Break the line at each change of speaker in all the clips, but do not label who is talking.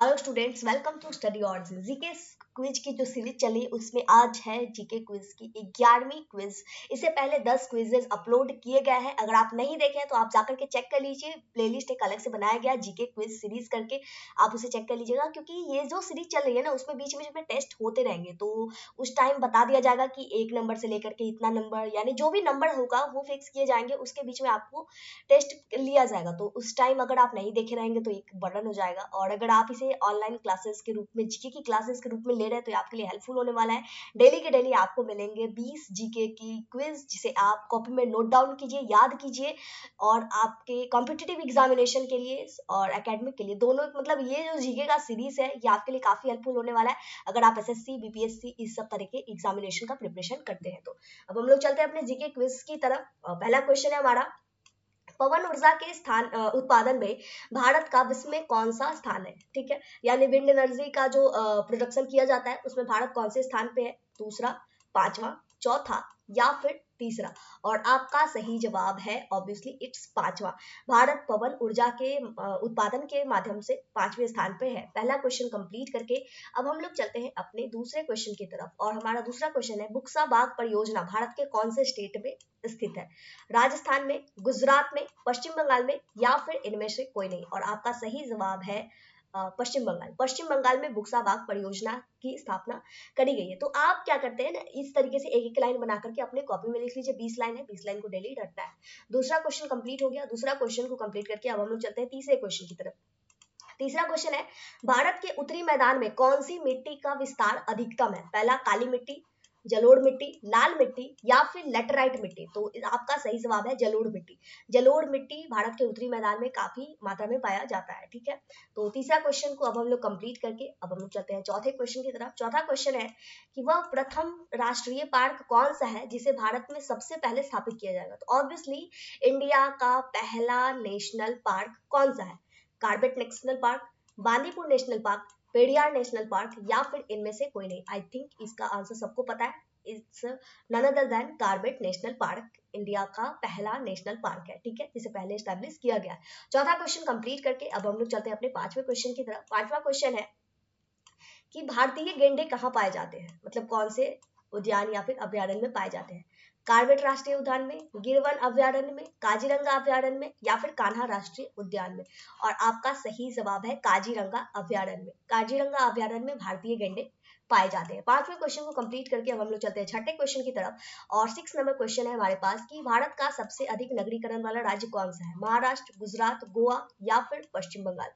Hello students, welcome to study hours. GK quiz की जो series चली उसमें आज है जीके क्विज की 11वीं क्विज। इससे पहले 10 क्विजेस अपलोड किए गए हैं। अगर आप नहीं देखे हैं तो आप जाकर के चेक कर लीजिए। प्लेलिस्ट एक अलग से बनाया गया जीके क्विज सीरीज करके, आप उसे चेक कर लीजिएगा। क्योंकि ये जो सीरीज चल रही है ना, उसमें बीच बीच में टेस्ट होते रहेंगे, तो उस टाइम बता दिया जाएगा कि 1 नंबर से लेकर के इतना नंबर, यानी जो भी नंबर होगा वो फिक्स किए जाएंगे, उसके बीच में आपको टेस्ट लिया जाएगा। तो उस टाइम अगर आप नहीं देखे रहेंगे तो एक बर्डन हो जाएगा। और अगर आप इसे ऑनलाइन क्लासेस के रूप में, जीके की क्लासेस के रूप में ले रहे हैं, तो ये आपके लिए हेल्पफुल होने वाला है। डेली के डेली आपको मिलेंगे 20 जीके की क्विज, जिसे आप कॉपी में नोट डाउन कीजिए, याद कीजिए। और आपके कॉम्पिटिटिव एग्जामिनेशन के लिए और एकेडमिक के लिए दोनों, मतलब ये जो जीके का सीरीज है ये आपके लिए काफी हेल्पफुल होने वाला है अगर आप एसएससी, बीपीएससी इस सब तरह के एग्जामिनेशन का प्रिपरेशन करते हैं। तो अब हम लोग चलते हैं अपने जीके क्विज की तरफ। पहला क्वेश्चन है हमारा, पवन ऊर्जा के स्थान उत्पादन में भारत का विश्व में कौन सा स्थान है। ठीक है, यानी विंड एनर्जी का जो प्रोडक्शन किया जाता है उसमें भारत कौन से स्थान पे है। दूसरा, पांचवा, चौथा या फिर तीसरा। और आपका सही जवाब है ऑब्वियसली इट्स पांचवा। भारत पवन ऊर्जा के उत्पादन के माध्यम से 5वें स्थान पे है। पहला क्वेश्चन कंप्लीट करके अब हम लोग चलते हैं अपने दूसरे क्वेश्चन की तरफ। और हमारा दूसरा क्वेश्चन है, बुक्सा बाग परियोजना भारत के कौन से स्टेट में स्थित है। राजस्थान में, गुजरात में, पश्चिम बंगाल में या फिर इनमें से कोई नहीं। और आपका सही जवाब है पश्चिम बंगाल। पश्चिम बंगाल में बुक्सा बाग परियोजना की स्थापना करी गई है। तो आप क्या करते हैं ना, इस तरीके से एक एक लाइन बना करके अपने कॉपी में लिख लीजिए। 20 लाइन है, 20 लाइन को डेली रटना है। दूसरा क्वेश्चन कंप्लीट हो गया। दूसरा क्वेश्चन को कंप्लीट करके अब हम लोग चलते हैं तीसरे क्वेश्चन की तरफ। तीसरा क्वेश्चन है, भारत के उत्तरी मैदान में कौन सी मिट्टी का विस्तार अधिकतम है। पहला, काली मिट्टी, जलोढ़ मिट्टी, लाल मिट्टी या फिर लेटराइट मिट्टी। तो आपका सही जवाब है जलोढ़ मिट्टी। जलोढ़ मिट्टी भारत के उत्तरी मैदान में काफी मात्रा में पाया जाता है। ठीक है, तो तीसरा क्वेश्चन को अब हम लोग कंप्लीट करके अब हम लोग चलते हैं चौथे क्वेश्चन की तरफ। चौथा क्वेश्चन है कि वह प्रथम राष्ट्रीय पार्क कौन सा है जिसे भारत में सबसे पहले स्थापित किया जाएगा। तो ऑब्वियसली इंडिया का पहला नेशनल पार्क कौन सा है। Corbett National Park, Bandipur National Park, Periyar National Park या फिर इनमें से कोई नहीं। आई थिंक इसका आंसर सबको पता है। It's none other than Corbett National Park India का पहला नेशनल पार्क है। ठीक है, जिसे पहले स्टैब्लिश किया गया है। चौथा क्वेश्चन कंप्लीट करके अब हम लोग चलते हैं अपने पांचवें क्वेश्चन की तरफ। पांचवा क्वेश्चन है कि भारतीय गेंडे कहाँ पाए जाते हैं, मतलब कौन से उद्यान या फिर अभ्यारण्य में पाए जाते हैं। कार्बेट राष्ट्रीय उद्यान में, गिरवन अभ्यारण्य में, काजीरंगा अभ्यारण्य में या फिर कान्हा राष्ट्रीय उद्यान में। और आपका सही जवाब है काजीरंगा अभ्यारण्य में। काजीरंगा अभ्यारण्य में भारतीय गेंडे पाए जाते हैं। पांचवें क्वेश्चन को कंप्लीट करके अब हम लोग चलते हैं छठे क्वेश्चन की तरफ। और 6 नंबर क्वेश्चन है हमारे पास कि भारत का सबसे अधिक नगरीकरण वाला राज्य कौन सा है। महाराष्ट्र, गुजरात, गोवा या फिर Paschim Bangal.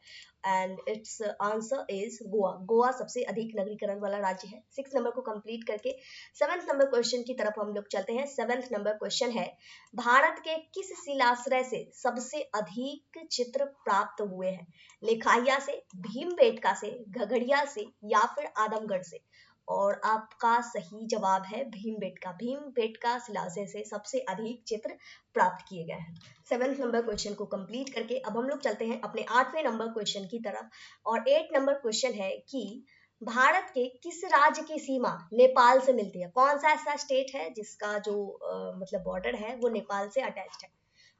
And its answer is Goa. Goa सबसे अधिक नगरीकरण वाला राज्य है। 6 नंबर को कंप्लीट करके 7th नंबर क्वेश्चन की तरफ हम लोग चलते हैं। 7th नंबर क्वेश्चन है, भारत के किस शिलाश्रय से सबसे अधिक चित्र प्राप्त हुए हैं। लेखाइया से, भीमबेटका से, घगड़िया से या फिर आदमगढ़ से। और आपका सही जवाब है भीमबेटका। भीमबेटका शिलाश्रय से सबसे अधिक चित्र प्राप्त किए गए हैं। 7th नंबर क्वेश्चन को कंप्लीट करके अब हम लोग चलते हैं अपने 8वें नंबर क्वेश्चन की तरफ। और 8 नंबर क्वेश्चन है कि भारत के किस राज्य की सीमा नेपाल से मिलती है। कौन सा ऐसा स्टेट है जिसका जो मतलब बॉर्डर है वो नेपाल से अटैच्ड है।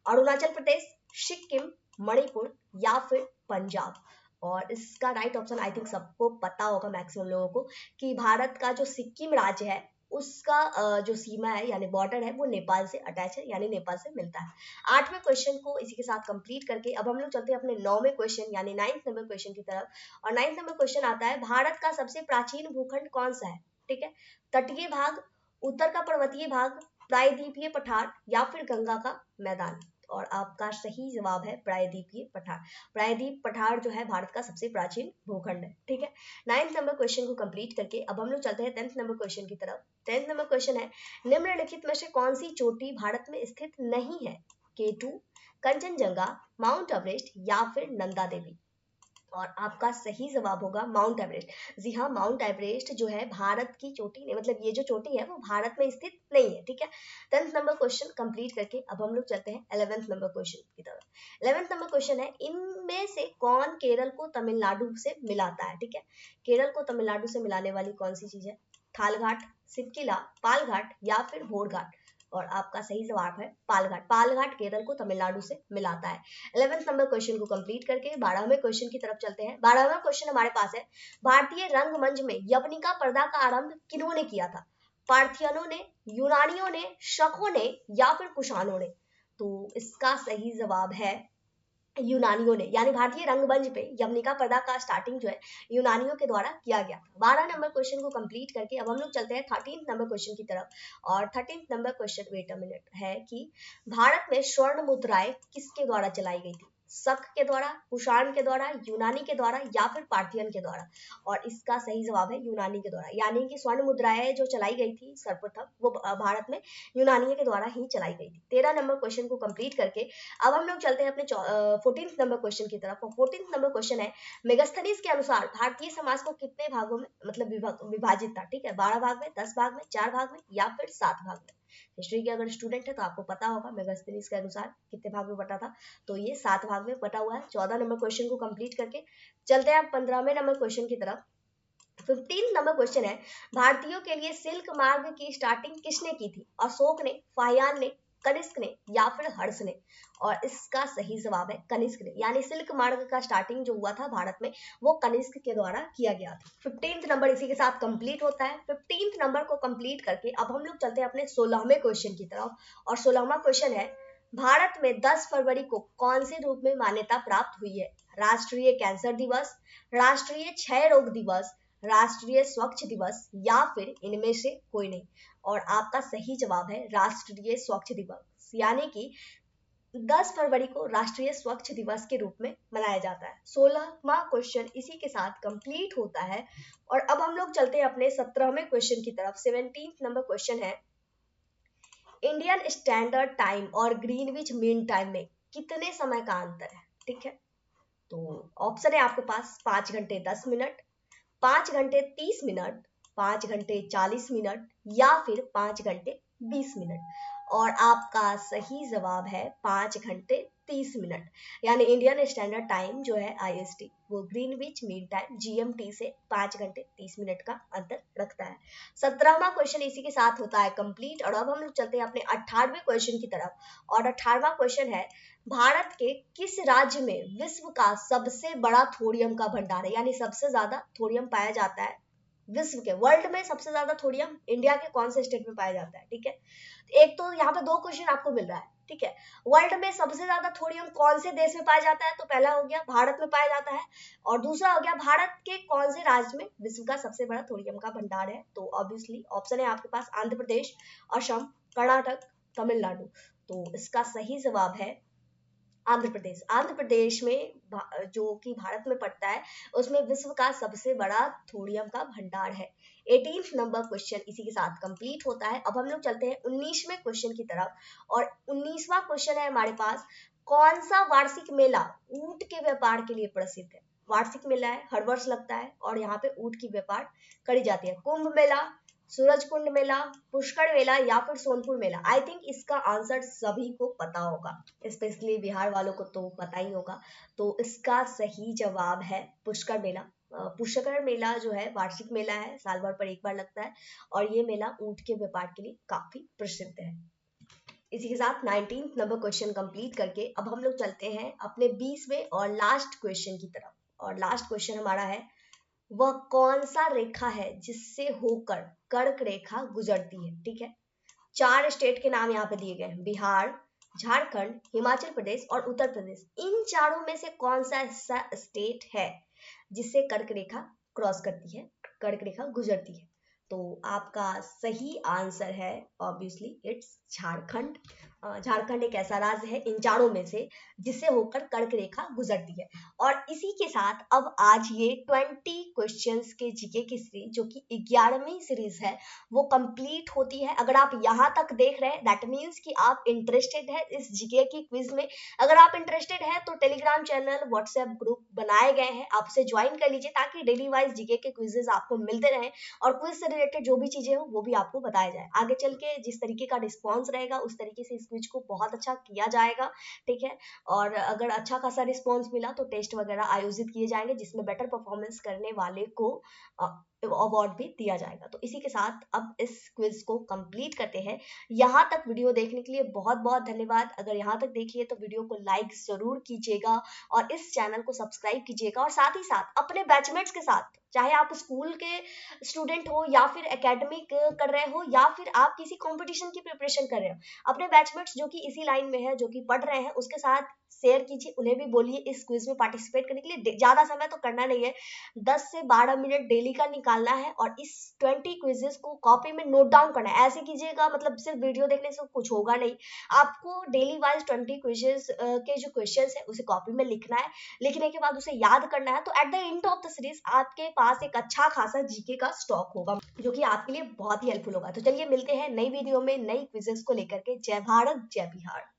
अरुणाचल प्रदेश, सिक्किम, मणिपुर या फिर पंजाब। और इसका राइट ऑप्शन आई थिंक सबको पता होगा, मैक्सिमम लोगों को, कि भारत का जो सिक्किम राज्य है उसका जो सीमा है यानी बॉर्डर है वो नेपाल से अटैच है, यानी नेपाल से मिलता है। 8वें क्वेश्चन को इसी के साथ कंप्लीट करके अब हम लोग चलते हैं अपने 9वें क्वेश्चन यानी 9th नंबर क्वेश्चन की तरफ। और 9th नंबर क्वेश्चन आता है, भारत का सबसे प्राचीन भूखंड कौन सा है। ठीक है, तटीय भाग, उत्तर का पर्वतीय भाग, प्रायद्वीपीय पठार या फिर गंगा का मैदान। और आपका सही जवाब है प्रायद्वीपीय पठार। प्रायद्वीप पठार जो है भारत का सबसे प्राचीन भूखंड है। ठीक है, 9th नंबर क्वेश्चन को कंप्लीट करके अब हम लोग चलते हैं 10th नंबर क्वेश्चन की तरफ। 10th नंबर क्वेश्चन है, निम्नलिखित में से कौन सी चोटी भारत में स्थित नहीं है। केटू, कंचनजंगा, माउंट एवरेस्ट या फिर नंदा देवी। और आपका सही जवाब होगा माउंट एवरेस्ट। जी हाँ, माउंट एवरेस्ट जो है भारत की चोटी नहीं, मतलब ये जो चोटी है वो भारत में स्थित नहीं है। ठीक है, 10th नंबर क्वेश्चन कंप्लीट करके अब हम लोग चलते हैं 11th नंबर क्वेश्चन की तरफ। 11th नंबर क्वेश्चन है, इनमें से कौन केरल को तमिलनाडु से मिलाता है। ठीक है, केरल को तमिलनाडु से मिलाने वाली कौन सी चीज है। थाल घाट, सिपकिला, पाल घाट या फिर भोर घाट। और आपका सही जवाब है पालघाट। पालघाट केरल को तमिलनाडु से मिलाता है। 11th नंबर क्वेश्चन को कंप्लीट करके 12वें क्वेश्चन की तरफ चलते हैं। 12वां क्वेश्चन हमारे पास है, भारतीय रंगमंच में यवनिका पर्दा का आरंभ किन्होंने किया था? पार्थियनों ने, यूनानियों ने, शकों ने या फिर कुषाणों ने? तो इसका सही जवाब है यूनानियों ने, यानी भारतीय रंगमंच पे यवनिका पर्दा का स्टार्टिंग जो है यूनानियों के द्वारा किया गया था। 12 नंबर क्वेश्चन को कंप्लीट करके अब हम लोग चलते हैं 13th नंबर क्वेश्चन की तरफ। और 13th number question, wait a minute, है कि भारत में स्वर्ण मुद्राएं किसके द्वारा चलाई गई थी? शक के द्वारा, कुषाण के द्वारा, यूनानी के द्वारा या फिर पार्थियन के द्वारा? और इसका सही जवाब है यूनानी के द्वारा, यानी कि स्वर्ण मुद्राएं जो चलाई गई थी सर्वप्रथम वो भारत में यूनानियों के द्वारा ही चलाई गई थी। 13 नंबर क्वेश्चन को कंप्लीट करके अब हम लोग चलते हैं अपने 14th नंबर क्वेश्चन की तरफ। 14th नंबर क्वेश्चन है, मेगास्थनीज के अनुसार भारतीय समाज को कितने भागों में मतलब विभाजित था? ठीक है, 12 भाग में, 10 भाग में, 4 भाग में या फिर 7 भाग में? हिस्ट्री के अगर स्टूडेंट है तो आपको पता होगा मेगास्थनीज के अनुसार कितने भाग में बटा था, तो ये 7 भाग में बटा हुआ है। 14 नंबर क्वेश्चन को कंप्लीट करके चलते हैं 15वें नंबर क्वेश्चन की तरफ। 15 नंबर क्वेश्चन है, भारतीयों के लिए सिल्क मार्ग की स्टार्टिंग किसने की थी? अशोक ने, फाहियान ने, कनिष्क ने या फिर हर्ष ने? और इसका सही जवाब है कनिष्क ने, यानी सिल्क मार्ग का स्टार्टिंग जो हुआ था भारत में वो कनिष्क के द्वारा किया गया था। 15th नंबर इसी के साथ कंप्लीट होता है। 15th नंबर को कंप्लीट करके अब हम लोग चलते हैं अपने 16वें क्वेश्चन की तरफ। और 16वां क्वेश्चन है, भारत में 10 फरवरी को कौन से रूप में मान्यता प्राप्त हुई है? राष्ट्रीय कैंसर दिवस, राष्ट्रीय क्षय रोग दिवस, राष्ट्रीय स्वच्छ दिवस या फिर इनमें से कोई नहीं? और आपका सही जवाब है राष्ट्रीय स्वच्छ दिवस, यानी कि 10 फरवरी को राष्ट्रीय स्वच्छ दिवस के रूप में मनाया जाता है। 16वां क्वेश्चन इसी के साथ कंप्लीट होता है। और अब हम लोग चलते हैं अपने 17वें क्वेश्चन की तरफ। 17th नंबर क्वेश्चन है, इंडियन स्टैंडर्ड टाइम और ग्रीनविच मीन टाइम में कितने समय का अंतर है? ठीक है, तो ऑप्शन है आपके पास 5 घंटे 10 मिनट, 5 घंटे 30 मिनट, 5 घंटे 40 मिनट या फिर 5 घंटे 20 मिनट? और आपका सही जवाब है 5 घंटे 30 मिनट, यानी इंडियन स्टैंडर्ड टाइम जो है आईएसटी वो ग्रीनविच मीन टाइम जीएमटी से 5 घंटे 30 मिनट का अंतर रखता है। 17वां क्वेश्चन इसी के साथ होता है कंप्लीट। और अब हम लोग चलते हैं अपने 18वें क्वेश्चन की तरफ। और 18वां क्वेश्चन है, भारत के किस राज्य में विश्व का सबसे बड़ा थोरियम का भंडार है? यानी सबसे ज्यादा थोरियम पाया जाता है विश्व के, वर्ल्ड में सबसे ज्यादा थोरियम इंडिया के कौन से स्टेट में पाया जाता है? ठीक है, एक तो यहाँ पे 2 क्वेश्चन आपको मिल रहा है। ठीक है, वर्ल्ड में सबसे ज्यादा थोरियम कौन से देश में पाया जाता है? तो पहला हो गया भारत में पाया जाता है, और दूसरा हो गया भारत के कौन से राज्य में विश्व का सबसे बड़ा थोरियम का भंडार है? तो ऑब्वियसली ऑप्शन है आपके पास आंध्र प्रदेश, असम, कर्नाटक, तमिलनाडु। तो इसका सही जवाब है आंध्र प्रदेश। आंध्र प्रदेश में जो कि भारत में पड़ता है उसमें विश्व का सबसे बड़ा थोरियम का भंडार है। 18th नंबर क्वेश्चन इसी के साथ कंप्लीट होता है। अब हम लोग चलते हैं 19वें क्वेश्चन की तरफ। और 19वां क्वेश्चन है हमारे पास, कौन सा वार्षिक मेला ऊंट के व्यापार के लिए प्रसिद्ध है? वार्षिक मेला है, हर वर्ष लगता है और यहाँ पे ऊंट की व्यापार करी जाती है। कुंभ मेला, सूरजकुंड मेला, पुष्कर मेला या फिर सोनपुर मेला? आई थिंक इसका आंसर सभी को पता होगा, स्पेशली बिहार वालों को तो पता ही होगा। तो इसका सही जवाब है पुष्कर मेला। पुष्कर मेला जो है वार्षिक मेला है, साल भर पर एक बार लगता है और ये मेला ऊंट के व्यापार के लिए काफी प्रसिद्ध है। इसी के साथ 19th नंबर क्वेश्चन कंप्लीट करके अब हम लोग चलते हैं अपने 20वें और लास्ट क्वेश्चन की तरफ। और लास्ट क्वेश्चन हमारा है, वह कौन सा रेखा है जिससे होकर कर्क रेखा गुजरती है? ठीक है, 4 स्टेट के नाम यहाँ पे दिए गए हैं, बिहार, झारखंड, हिमाचल प्रदेश और उत्तर प्रदेश। इन चारों में से कौन सा ऐसा स्टेट है जिससे कर्क रेखा क्रॉस करती है, कर्क रेखा गुजरती है? तो आपका सही आंसर है ऑब्वियसली इट्स झारखंड। झारखंड एक ऐसा राज्य है इन चारों में से जिससे होकर कर्क रेखा गुजरती है। और इसी के साथ अब आज ये 20 क्वेश्चंस के जीके की सीरीज जो कि 11वीं सीरीज है वो कंप्लीट होती है। अगर आप यहाँ तक देख रहे हैं दैट मीन्स कि आप इंटरेस्टेड है इस जीके की क्विज में। अगर आप इंटरेस्टेड है तो टेलीग्राम चैनल, व्हाट्सएप ग्रुप बनाए गए हैं, आप उसे ज्वाइन कर लीजिए ताकि डेली वाइज जीके के क्विजेस आपको मिलते रहें और क्विज से रिलेटेड जो भी चीजें हो वो भी आपको बताया जाए। आगे चल के जिस तरीके का रिस्पॉन्स रहेगा उस तरीके से क्विज को बहुत अच्छा किया जाएगा, ठीक है। और अगर अच्छा खासा रिस्पॉन्स मिला तो टेस्ट वगैरह आयोजित किए जाएंगे, जिसमें बेटर परफॉर्मेंस करने वाले को अवार्ड भी दिया जाएगा। तो इसी के साथ अब इस क्विज को कंप्लीट करते हैं। यहाँ तक वीडियो देखने के लिए बहुत बहुत धन्यवाद। अगर यहाँ तक देखिए तो वीडियो को लाइक जरूर कीजिएगा और इस चैनल को सब्सक्राइब कीजिएगा, और साथ ही साथ अपने बैचमेट्स के साथ, चाहे आप स्कूल के स्टूडेंट हो या फिर एकेडमिक कर रहे हो या फिर आप किसी कंपटीशन की प्रिपरेशन कर रहे हो, अपने बैचमेट्स जो कि इसी लाइन में है, जो कि पढ़ रहे हैं, उसके साथ शेयर कीजिए, उन्हें भी बोलिए इस क्विज में पार्टिसिपेट करने के लिए। ज्यादा समय तो करना नहीं है, 10 से 12 मिनट डेली का निकालना है और इस 20 क्विजेस को कॉपी में नोट डाउन करना है। ऐसे कीजिएगा, मतलब सिर्फ वीडियो देखने से कुछ होगा नहीं, आपको डेली वाइज 20 क्विजेस के जो क्वेश्चंस है उसे कॉपी में लिखना है। लिखने के बाद उसे याद करना है, तो at the end of the series आपके पास एक अच्छा खासा जीके का स्टॉक होगा, जो कि आपके लिए बहुत ही हेल्पफुल होगा। तो चलिए मिलते हैं नई वीडियो में नई क्विजेस को लेकर के। जय भारत, जय बिहार।